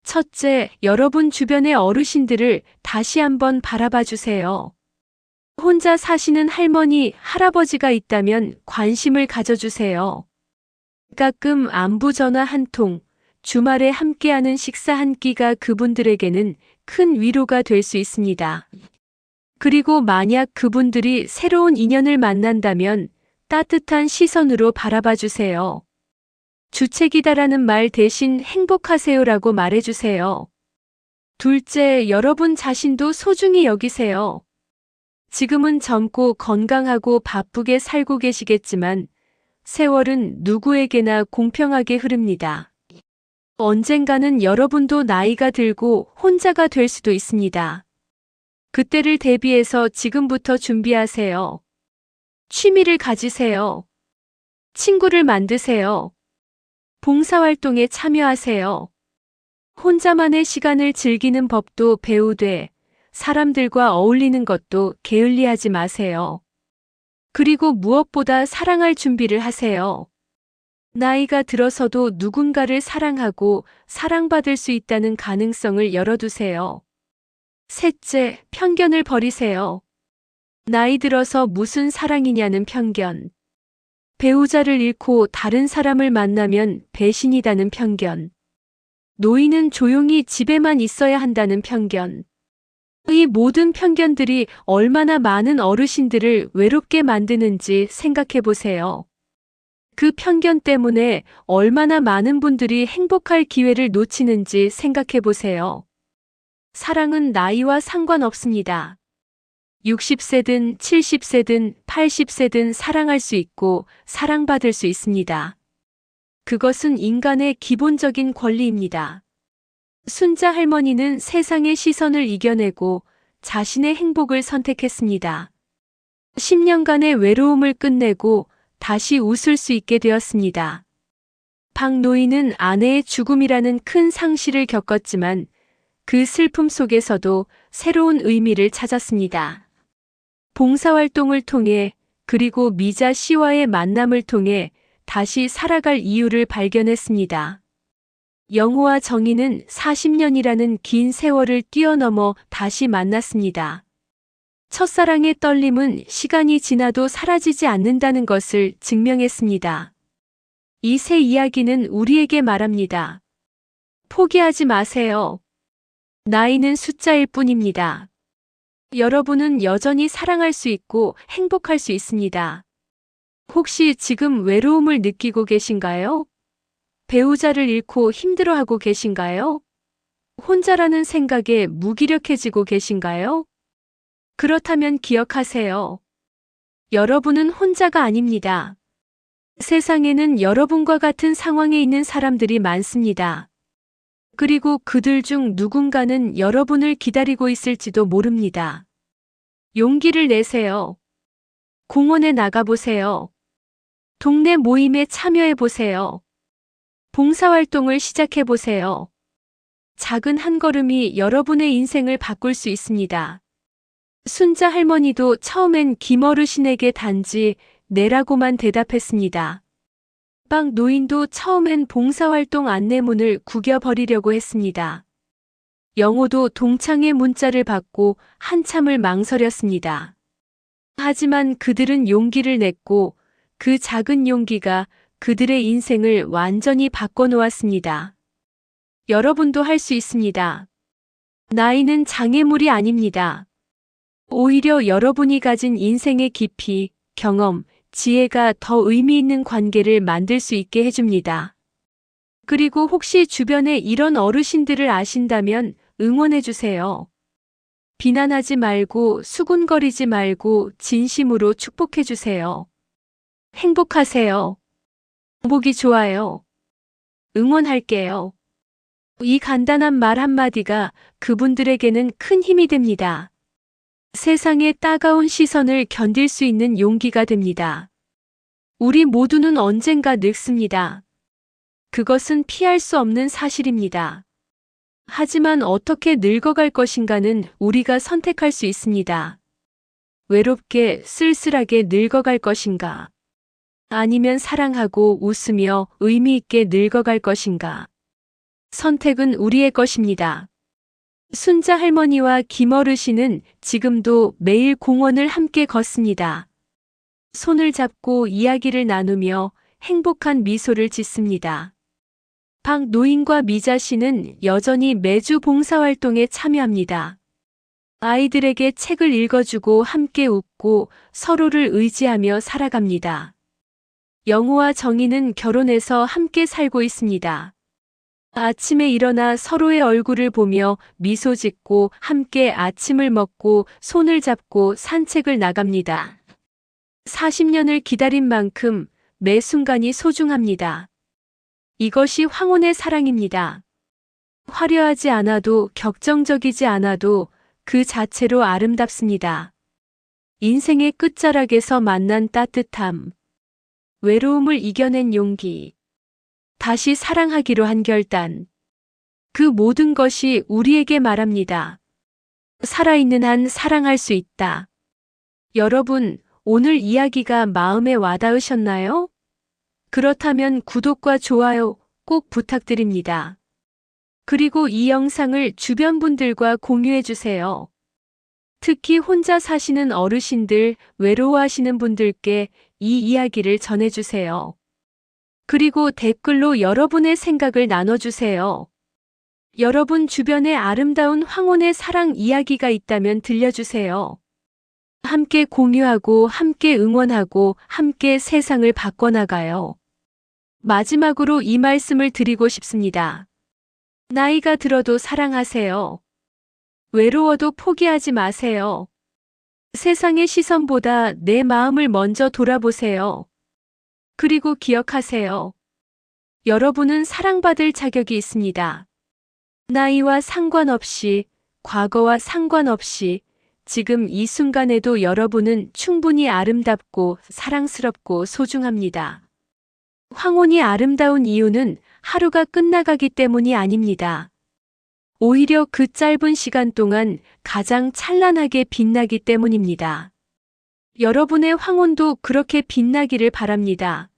첫째, 여러분 주변의 어르신들을 다시 한번 바라봐 주세요. 혼자 사시는 할머니, 할아버지가 있다면 관심을 가져주세요. 가끔 안부 전화 한 통, 주말에 함께하는 식사 한 끼가 그분들에게는 큰 위로가 될 수 있습니다. 그리고 만약 그분들이 새로운 인연을 만난다면 따뜻한 시선으로 바라봐 주세요. 주책이다라는 말 대신 행복하세요라고 말해주세요. 둘째, 여러분 자신도 소중히 여기세요. 지금은 젊고 건강하고 바쁘게 살고 계시겠지만 세월은 누구에게나 공평하게 흐릅니다. 언젠가는 여러분도 나이가 들고 혼자가 될 수도 있습니다. 그때를 대비해서 지금부터 준비하세요. 취미를 가지세요. 친구를 만드세요. 봉사활동에 참여하세요. 혼자만의 시간을 즐기는 법도 배우되 사람들과 어울리는 것도 게을리하지 마세요. 그리고 무엇보다 사랑할 준비를 하세요. 나이가 들어서도 누군가를 사랑하고 사랑받을 수 있다는 가능성을 열어두세요. 셋째, 편견을 버리세요. 나이 들어서 무슨 사랑이냐는 편견. 배우자를 잃고 다른 사람을 만나면 배신이다는 편견. 노인은 조용히 집에만 있어야 한다는 편견. 이 모든 편견들이 얼마나 많은 어르신들을 외롭게 만드는지 생각해 보세요. 그 편견 때문에 얼마나 많은 분들이 행복할 기회를 놓치는지 생각해 보세요. 사랑은 나이와 상관없습니다. 60세든 70세든 80세든 사랑할 수 있고 사랑받을 수 있습니다. 그것은 인간의 기본적인 권리입니다. 순자 할머니는 세상의 시선을 이겨내고 자신의 행복을 선택했습니다. 10년간의 외로움을 끝내고 다시 웃을 수 있게 되었습니다. 박 노인은 아내의 죽음이라는 큰 상실을 겪었지만 그 슬픔 속에서도 새로운 의미를 찾았습니다. 봉사활동을 통해 그리고 미자 씨와의 만남을 통해 다시 살아갈 이유를 발견했습니다. 영호와 정희는 40년이라는 긴 세월을 뛰어넘어 다시 만났습니다. 첫사랑의 떨림은 시간이 지나도 사라지지 않는다는 것을 증명했습니다. 이 새 이야기는 우리에게 말합니다. 포기하지 마세요. 나이는 숫자일 뿐입니다. 여러분은 여전히 사랑할 수 있고 행복할 수 있습니다. 혹시 지금 외로움을 느끼고 계신가요? 배우자를 잃고 힘들어하고 계신가요? 혼자라는 생각에 무기력해지고 계신가요? 그렇다면 기억하세요. 여러분은 혼자가 아닙니다. 세상에는 여러분과 같은 상황에 있는 사람들이 많습니다. 그리고 그들 중 누군가는 여러분을 기다리고 있을지도 모릅니다. 용기를 내세요. 공원에 나가보세요. 동네 모임에 참여해보세요. 봉사활동을 시작해보세요. 작은 한 걸음이 여러분의 인생을 바꿀 수 있습니다. 순자 할머니도 처음엔 김어르신에게 단지 내라고만 대답했습니다. 빵 노인도 처음엔 봉사활동 안내문을 구겨버리려고 했습니다. 영호도 동창의 문자를 받고 한참을 망설였습니다. 하지만 그들은 용기를 냈고 그 작은 용기가 그들의 인생을 완전히 바꿔놓았습니다. 여러분도 할 수 있습니다. 나이는 장애물이 아닙니다. 오히려 여러분이 가진 인생의 깊이, 경험, 지혜가 더 의미 있는 관계를 만들 수 있게 해줍니다. 그리고 혹시 주변에 이런 어르신들을 아신다면 응원해주세요. 비난하지 말고 수군거리지 말고 진심으로 축복해주세요. 행복하세요. 보기 좋아요. 응원할게요. 이 간단한 말 한마디가 그분들에게는 큰 힘이 됩니다. 세상의 따가운 시선을 견딜 수 있는 용기가 됩니다. 우리 모두는 언젠가 늙습니다. 그것은 피할 수 없는 사실입니다. 하지만 어떻게 늙어갈 것인가는 우리가 선택할 수 있습니다. 외롭게 쓸쓸하게 늙어갈 것인가? 아니면 사랑하고 웃으며 의미 있게 늙어갈 것인가? 선택은 우리의 것입니다. 순자 할머니와 김어르신은 지금도 매일 공원을 함께 걷습니다. 손을 잡고 이야기를 나누며 행복한 미소를 짓습니다. 박 노인과 미자 씨는 여전히 매주 봉사활동에 참여합니다. 아이들에게 책을 읽어주고 함께 웃고 서로를 의지하며 살아갑니다. 영호와 정희는 결혼해서 함께 살고 있습니다. 아침에 일어나 서로의 얼굴을 보며 미소 짓고 함께 아침을 먹고 손을 잡고 산책을 나갑니다. 40년을 기다린 만큼 매 순간이 소중합니다. 이것이 황혼의 사랑입니다. 화려하지 않아도 격정적이지 않아도 그 자체로 아름답습니다. 인생의 끝자락에서 만난 따뜻함, 외로움을 이겨낸 용기, 다시 사랑하기로 한 결단. 그 모든 것이 우리에게 말합니다. 살아있는 한 사랑할 수 있다. 여러분, 오늘 이야기가 마음에 와닿으셨나요? 그렇다면 구독과 좋아요 꼭 부탁드립니다. 그리고 이 영상을 주변 분들과 공유해 주세요. 특히 혼자 사시는 어르신들, 외로워하시는 분들께 이 이야기를 전해주세요. 그리고 댓글로 여러분의 생각을 나눠주세요. 여러분 주변에 아름다운 황혼의 사랑 이야기가 있다면 들려주세요. 함께 공유하고 함께 응원하고 함께 세상을 바꿔나가요. 마지막으로 이 말씀을 드리고 싶습니다. 나이가 들어도 사랑하세요. 외로워도 포기하지 마세요. 세상의 시선보다 내 마음을 먼저 돌아보세요. 그리고 기억하세요. 여러분은 사랑받을 자격이 있습니다. 나이와 상관없이, 과거와 상관없이, 지금 이 순간에도 여러분은 충분히 아름답고 사랑스럽고 소중합니다. 황혼이 아름다운 이유는 하루가 끝나가기 때문이 아닙니다. 오히려 그 짧은 시간 동안 가장 찬란하게 빛나기 때문입니다. 여러분의 황혼도 그렇게 빛나기를 바랍니다.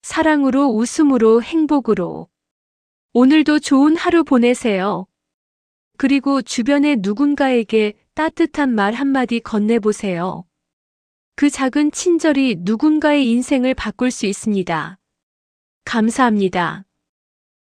사랑으로, 웃음으로, 행복으로. 오늘도 좋은 하루 보내세요. 그리고 주변의 누군가에게 따뜻한 말 한마디 건네보세요. 그 작은 친절이 누군가의 인생을 바꿀 수 있습니다. 감사합니다.